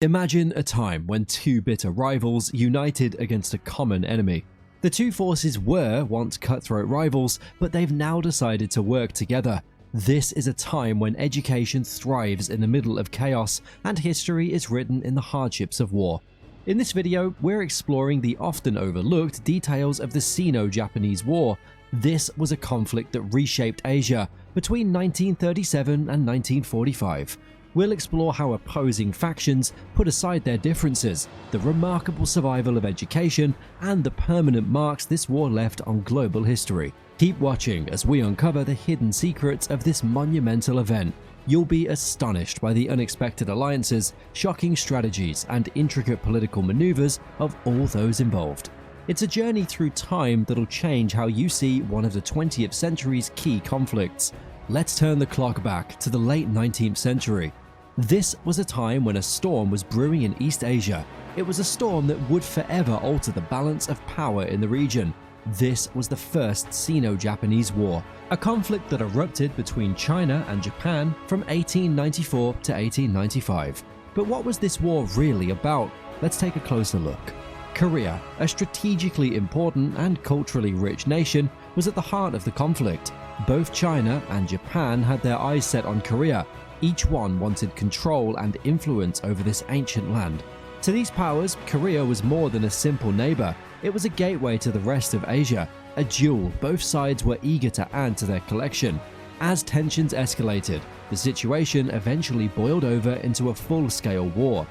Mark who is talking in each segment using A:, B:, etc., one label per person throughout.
A: Imagine a time when two bitter rivals united against a common enemy. The two forces were once cutthroat rivals, but they've now decided to work together. This is a time when education thrives in the middle of chaos and history is written in the hardships of war. In this video, we're exploring the often overlooked details of the Sino-Japanese War. This was a conflict that reshaped Asia between 1937 and 1945. We'll explore how opposing factions put aside their differences, the remarkable survival of education, and the permanent marks this war left on global history. Keep watching as we uncover the hidden secrets of this monumental event. You'll be astonished by the unexpected alliances, shocking strategies, and intricate political maneuvers of all those involved. It's a journey through time that'll change how you see one of the 20th century's key conflicts. Let's turn the clock back to the late 19th century. This was a time when a storm was brewing in East Asia. It was a storm that would forever alter the balance of power in the region. This was the First Sino-Japanese War, a conflict that erupted between China and Japan from 1894 to 1895. But what was this war really about? Let's take a closer look. Korea, a strategically important and culturally rich nation, was at the heart of the conflict. Both China and Japan had their eyes set on Korea. Each one wanted control and influence over this ancient land. To these powers, Korea was more than a simple neighbor. It was a gateway to the rest of Asia, a jewel both sides were eager to add to their collection. As tensions escalated, the situation eventually boiled over into a full-scale war.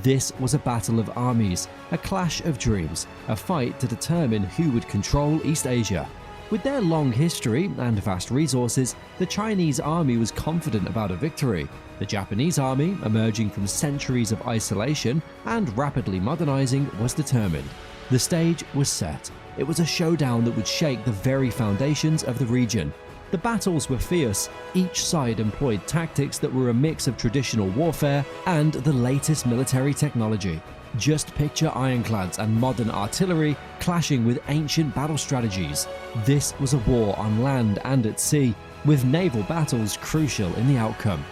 A: This was a battle of armies, a clash of dreams, a fight to determine who would control East Asia. With their long history and vast resources, the Chinese army was confident about a victory. The Japanese army, emerging from centuries of isolation and rapidly modernizing, was determined. The stage was set. It was a showdown that would shake the very foundations of the region. The battles were fierce. Each side employed tactics that were a mix of traditional warfare and the latest military technology. Just picture ironclads and modern artillery clashing with ancient battle strategies. This was a war on land and at sea, with naval battles crucial in the outcome.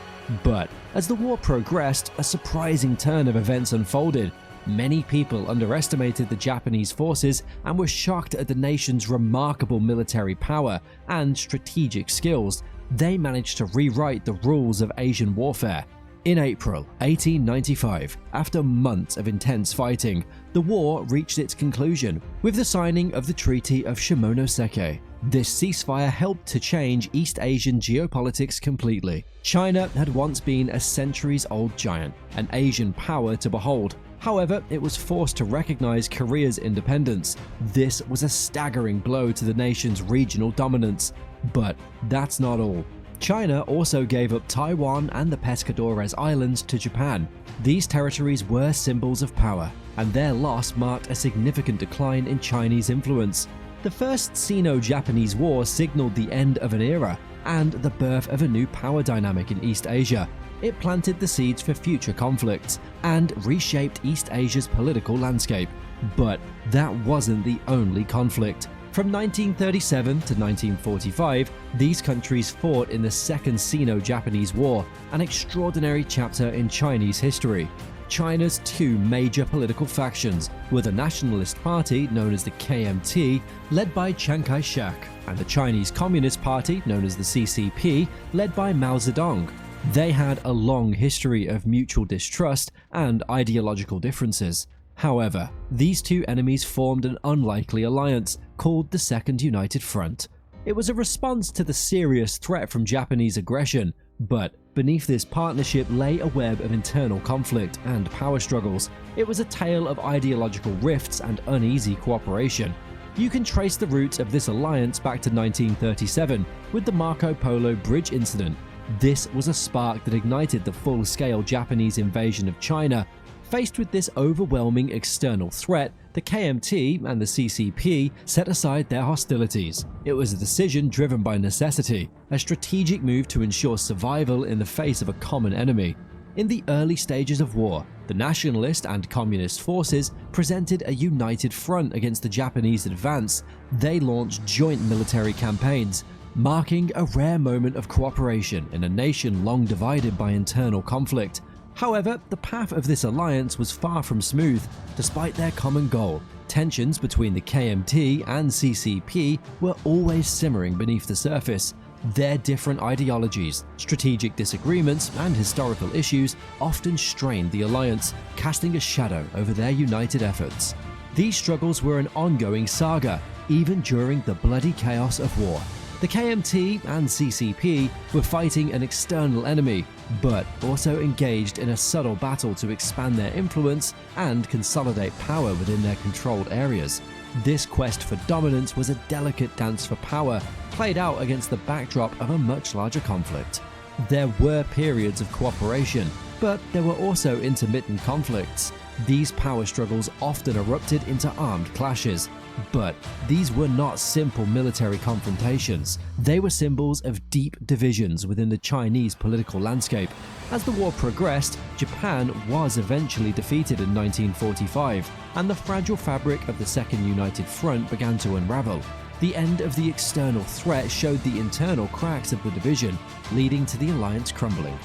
A: But as the war progressed, a surprising turn of events unfolded. Many people underestimated the Japanese forces and were shocked at the nation's remarkable military power and strategic skills. They managed to rewrite the rules of Asian warfare. In April 1895, after months of intense fighting, the war reached its conclusion with the signing of the Treaty of Shimonoseki. This ceasefire helped to change East Asian geopolitics completely. China had once been a centuries-old giant, an Asian power to behold. However, it was forced to recognize Korea's independence. This was a staggering blow to the nation's regional dominance. But that's not all. China also gave up Taiwan and the Pescadores Islands to Japan. These territories were symbols of power, and their loss marked a significant decline in Chinese influence. The First Sino-Japanese War signaled the end of an era and the birth of a new power dynamic in East Asia. It planted the seeds for future conflicts and reshaped East Asia's political landscape. But that wasn't the only conflict. From 1937 to 1945, these countries fought in the Second Sino-Japanese War, an extraordinary chapter in Chinese history. China's two major political factions were the Nationalist Party, known as the KMT, led by Chiang Kai-Shek, and the Chinese Communist Party, known as the CCP, led by Mao Zedong. They had a long history of mutual distrust and ideological differences. However, these two enemies formed an unlikely alliance called the Second United Front. It was a response to the serious threat from Japanese aggression, but beneath this partnership lay a web of internal conflict and power struggles. It was a tale of ideological rifts and uneasy cooperation. You can trace the roots of this alliance back to 1937 with the Marco Polo Bridge incident. This was a spark that ignited the full-scale Japanese invasion of China. Faced with this overwhelming external threat, the KMT and the CCP set aside their hostilities. It was a decision driven by necessity, a strategic move to ensure survival in the face of a common enemy. In the early stages of war, the nationalist and communist forces presented a united front against the Japanese advance. They launched joint military campaigns, marking a rare moment of cooperation in a nation long divided by internal conflict. However, the path of this alliance was far from smooth, despite their common goal. Tensions between the KMT and CCP were always simmering beneath the surface. Their different ideologies, strategic disagreements, and historical issues often strained the alliance, casting a shadow over their united efforts. These struggles were an ongoing saga, even during the bloody chaos of war. The KMT and CCP were fighting an external enemy, but also engaged in a subtle battle to expand their influence and consolidate power within their controlled areas. This quest for dominance was a delicate dance for power, played out against the backdrop of a much larger conflict. There were periods of cooperation, but there were also intermittent conflicts. These power struggles often erupted into armed clashes. But these were not simple military confrontations. They were symbols of deep divisions within the Chinese political landscape. As the war progressed, Japan was eventually defeated in 1945, and the fragile fabric of the Second United Front began to unravel. The end of the external threat showed the internal cracks of the division, leading to the alliance crumbling.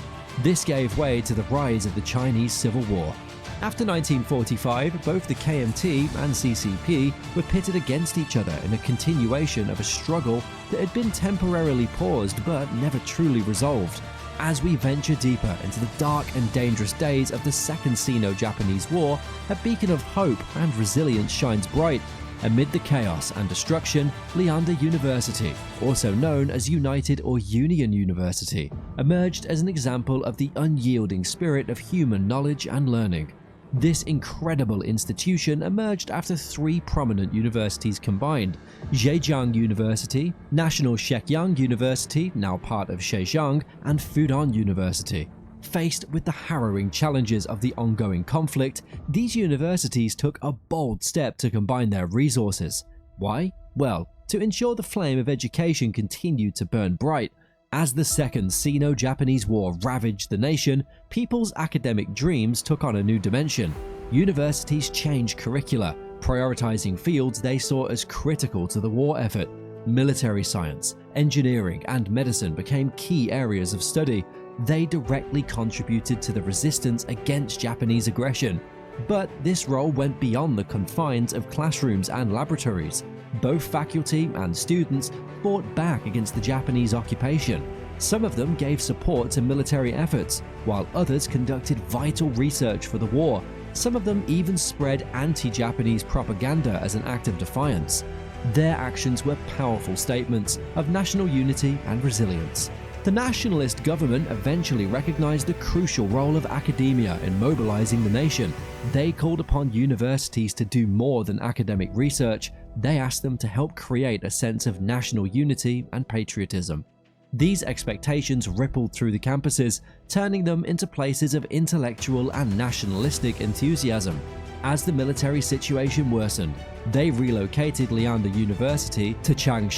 A: This gave way to the rise of the Chinese Civil War. After 1945, both the KMT and CCP were pitted against each other in a continuation of a struggle that had been temporarily paused but never truly resolved. As we venture deeper into the dark and dangerous days of the Second Sino-Japanese War, a beacon of hope and resilience shines bright. Amid the chaos and destruction, Leander University, also known as United or Union University, emerged as an example of the unyielding spirit of human knowledge and learning. This incredible institution emerged after three prominent universities combined: Zedong University, National Shekyang University, now part of Zhejiang, and Fudan University. Faced with the harrowing challenges of the ongoing conflict, these universities took a bold step to combine their resources. Why? Well, to ensure the flame of education continued to burn bright. As the Second Sino-Japanese War ravaged the nation, people's academic dreams took on a new dimension. Universities changed curricula, prioritizing fields they saw as critical to the war effort. Military science, engineering, and medicine became key areas of study. They directly contributed to the resistance against Japanese aggression. But this role went beyond the confines of classrooms and laboratories. Both faculty and students fought back against the Japanese occupation. Some of them gave support to military efforts, while others conducted vital research for the war. Some of them even spread anti-Japanese propaganda as an act of defiance. Their actions were powerful statements of national unity and resilience. The nationalist government eventually recognized the crucial role of academia in mobilizing the nation. They called upon universities to do more than academic research. They asked them to help create a sense of national unity and patriotism. These expectations rippled through the campuses, turning them into places of intellectual and nationalistic enthusiasm. As the military situation worsened, they relocated Leander University to Chiang.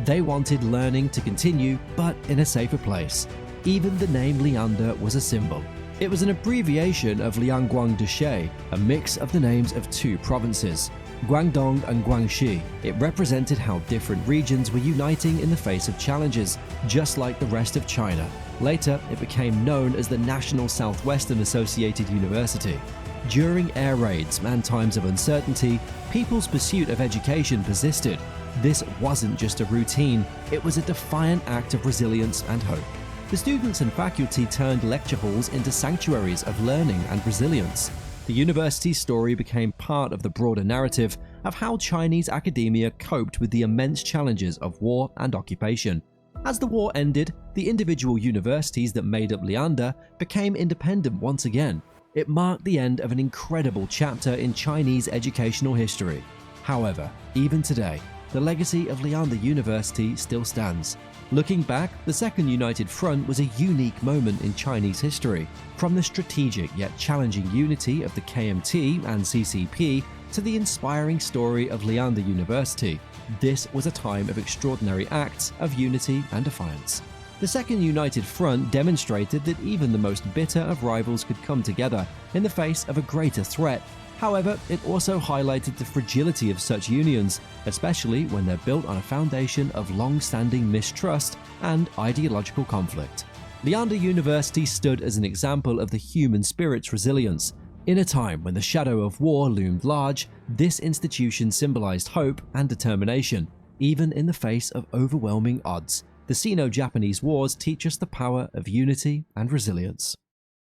A: They wanted learning to continue, but in a safer place. Even the name Leander was a symbol. It was an abbreviation of Liangguang Deshe, a mix of the names of two provinces, Guangdong and Guangxi. It represented how different regions were uniting in the face of challenges, just like the rest of China. Later, it became known as the National Southwestern Associated University. During air raids and times of uncertainty, people's pursuit of education persisted. This wasn't just a routine, it was a defiant act of resilience and hope. The students and faculty turned lecture halls into sanctuaries of learning and resilience. The university's story became part of the broader narrative of how Chinese academia coped with the immense challenges of war and occupation. As the war ended, the individual universities that made up Leander became independent once again. It marked the end of an incredible chapter in Chinese educational history. However, even today, the legacy of Leander University still stands. Looking back, the Second United Front was a unique moment in Chinese history. From the strategic yet challenging unity of the KMT and CCP to the inspiring story of Leander University, this was a time of extraordinary acts of unity and defiance. The Second United Front demonstrated that even the most bitter of rivals could come together in the face of a greater threat. However, it also highlighted the fragility of such unions, especially when they're built on a foundation of long-standing mistrust and ideological conflict. Leander University stood as an example of the human spirit's resilience. In a time when the shadow of war loomed large, this institution symbolized hope and determination, even in the face of overwhelming odds. The Sino-Japanese Wars teach us the power of unity and resilience.